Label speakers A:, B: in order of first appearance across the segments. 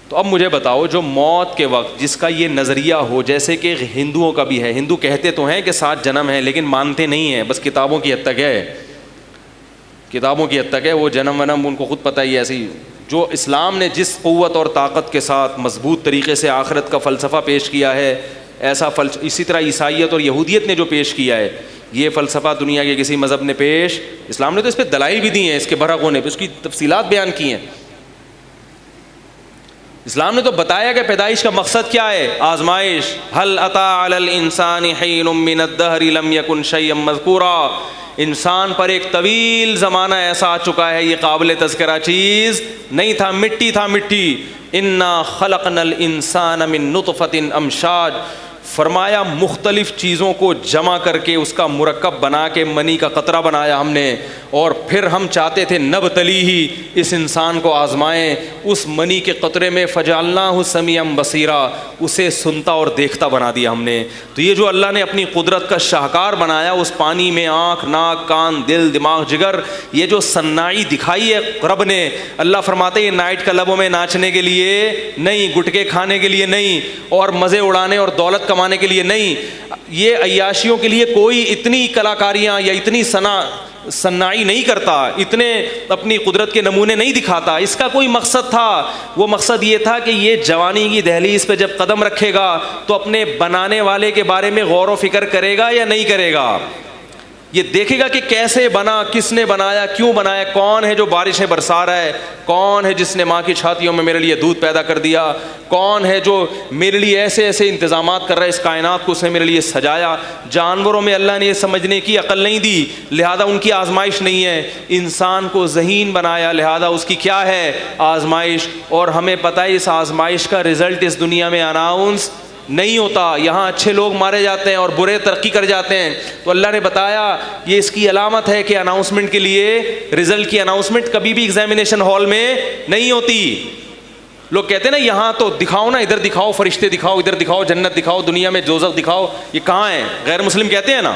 A: تو اب مجھے بتاؤ, جو موت کے وقت جس کا یہ نظریہ ہو, جیسے کہ ہندوؤں کا بھی ہے, ہندو کہتے تو ہیں کہ 7 جنم ہیں لیکن مانتے نہیں ہیں, بس کتابوں کی حد تک ہے, کتابوں کی حد تک ہے, وہ جنم ونم ان کو خود پتہ ہی ہے. ایسی جو اسلام نے جس قوت اور طاقت کے ساتھ مضبوط طریقے سے آخرت کا فلسفہ پیش کیا ہے, ایسا اسی طرح عیسائیت اور یہودیت نے جو پیش کیا ہے, یہ فلسفہ دنیا کے کسی مذہب نے پیش, اسلام نے تو اس پہ دلائل بھی دی ہیں, اس کے برحق ہونے پہ اس کی تفصیلات بیان کی ہیں. اسلام نے تو بتایا کہ پیدائش کا مقصد کیا ہے, آزمائش. هل اتى على الانسان حين من الدهر لم يكن شيئا مذكورا, انسان پر ایک طویل زمانہ ایسا آ چکا ہے یہ قابل تذکرہ چیز نہیں تھا, مٹی تھا مٹی. انا خلقنا الانسان من نطفة امشاج, فرمایا مختلف چیزوں کو جمع کر کے اس کا مرکب بنا کے منی کا قطرہ بنایا ہم نے, اور پھر ہم چاہتے تھے نبتلی ہی, اس انسان کو آزمائیں اس منی کے قطرے میں. فجعلناہ سمیعا بصیرا, اسے سنتا اور دیکھتا بنا دیا ہم نے. تو یہ جو اللہ نے اپنی قدرت کا شاہکار بنایا, اس پانی میں آنکھ, ناک, کان, دل, دماغ, جگر, یہ جو صناعی دکھائی ہے رب نے, اللہ فرماتے یہ نائٹ کلبوں میں ناچنے کے لیے نہیں, گٹکے کھانے کے لیے نہیں, اور مزے اڑانے اور دولت کمانے کے لیے نہیں, یہ عیاشیوں کے لیے کوئی اتنی کلاکاریاں یا اتنی صناعی نہیں کرتا, اتنے اپنی قدرت کے نمونے نہیں دکھاتا. اس کا کوئی مقصد تھا, وہ مقصد یہ تھا کہ یہ جوانی کی دہلیز پہ جب قدم رکھے گا تو اپنے بنانے والے کے بارے میں غور و فکر کرے گا یا نہیں کرے گا, یہ دیکھے گا کہ کیسے بنا, کس نے بنایا, کیوں بنایا, کون ہے جو بارشیں برسا رہا ہے, کون ہے جس نے ماں کی چھاتیوں میں میرے لیے دودھ پیدا کر دیا, کون ہے جو میرے لیے ایسے ایسے انتظامات کر رہا ہے, اس کائنات کو اس نے میرے لیے سجایا. جانوروں میں اللہ نے یہ سمجھنے کی عقل نہیں دی, لہذا ان کی آزمائش نہیں ہے. انسان کو ذہین بنایا, لہذا اس کی کیا ہے, آزمائش. اور ہمیں پتہ ہے اس آزمائش کا رزلٹ اس دنیا میں اناؤنس نہیں ہوتا, یہاں اچھے لوگ مارے جاتے ہیں اور برے ترقی کر جاتے ہیں. تو اللہ نے بتایا یہ اس کی علامت ہے کہ اناؤنسمنٹ کے لیے, رزلٹ کی اناؤنسمنٹ کبھی بھی ایگزامینیشن ہال میں نہیں ہوتی. لوگ کہتے ہیں نا یہاں تو دکھاؤ نا, ادھر دکھاؤ فرشتے دکھاؤ, ادھر دکھاؤ جنت دکھاؤ, دنیا میں دوزخ دکھاؤ, یہ کہاں ہے؟ غیر مسلم کہتے ہیں نا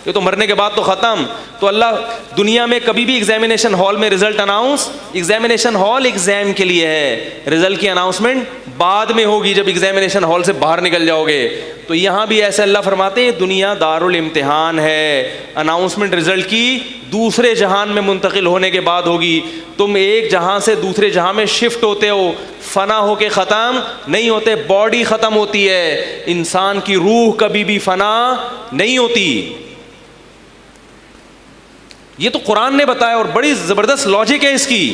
A: یہ تو مرنے کے بعد تو ختم. تو اللہ دنیا میں کبھی بھی ایگزامینیشن ہال میں result announce, examination hall exam کے لیے ہے, رزلٹ کی اناؤنسمنٹ بعد میں ہوگی جب ایگزامینیشن ہال سے باہر نکل جاؤ گے. تو یہاں بھی ایسے اللہ فرماتے ہیں دنیا دار الامتحان ہے, اناؤنسمنٹ رزلٹ کی دوسرے جہان میں منتقل ہونے کے بعد ہوگی. تم ایک جہاں سے دوسرے جہاں میں شفٹ ہوتے ہو, فنا ہو کے ختم نہیں ہوتے. باڈی ختم ہوتی ہے, انسان کی روح کبھی بھی فنا نہیں ہوتی. یہ تو قرآن نے بتایا اور بڑی زبردست لاجک ہے اس کی,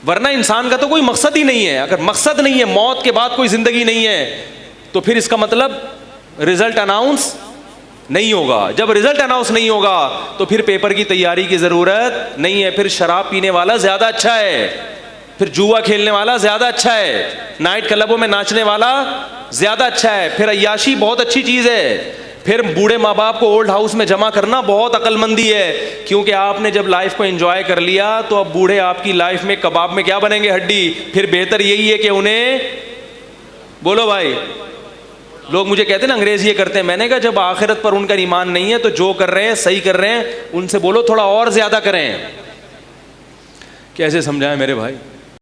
A: ورنہ انسان کا تو کوئی مقصد ہی نہیں ہے. اگر مقصد نہیں ہے, موت کے بعد کوئی زندگی نہیں ہے, تو پھر اس کا مطلب رزلٹ اناؤنس نہیں ہوگا. جب رزلٹ اناؤنس نہیں ہوگا تو پھر پیپر کی تیاری کی ضرورت نہیں ہے. پھر شراب پینے والا زیادہ اچھا ہے, پھر جوا کھیلنے والا زیادہ اچھا ہے, نائٹ کلبوں میں ناچنے والا زیادہ اچھا ہے, پھر عیاشی بہت اچھی چیز ہے, پھر بوڑھے ماں باپ کو اولڈ ہاؤس میں جمع کرنا بہت عقل مندی ہے. کیونکہ آپ نے جب لائف کو انجوائے کر لیا تو اب بوڑھے آپ کی لائف میں کباب میں کیا بنیں گے, ہڈی. پھر بہتر یہی ہے کہ انہیں بولو بھائی, لوگ مجھے کہتے ہیں نا انگریز یہ کرتے ہیں, میں نے کہا جب آخرت پر ان کا ایمان نہیں ہے تو جو کر رہے ہیں صحیح کر رہے ہیں, ان سے بولو تھوڑا اور زیادہ کریں. کیسے سمجھائیں میرے بھائی؟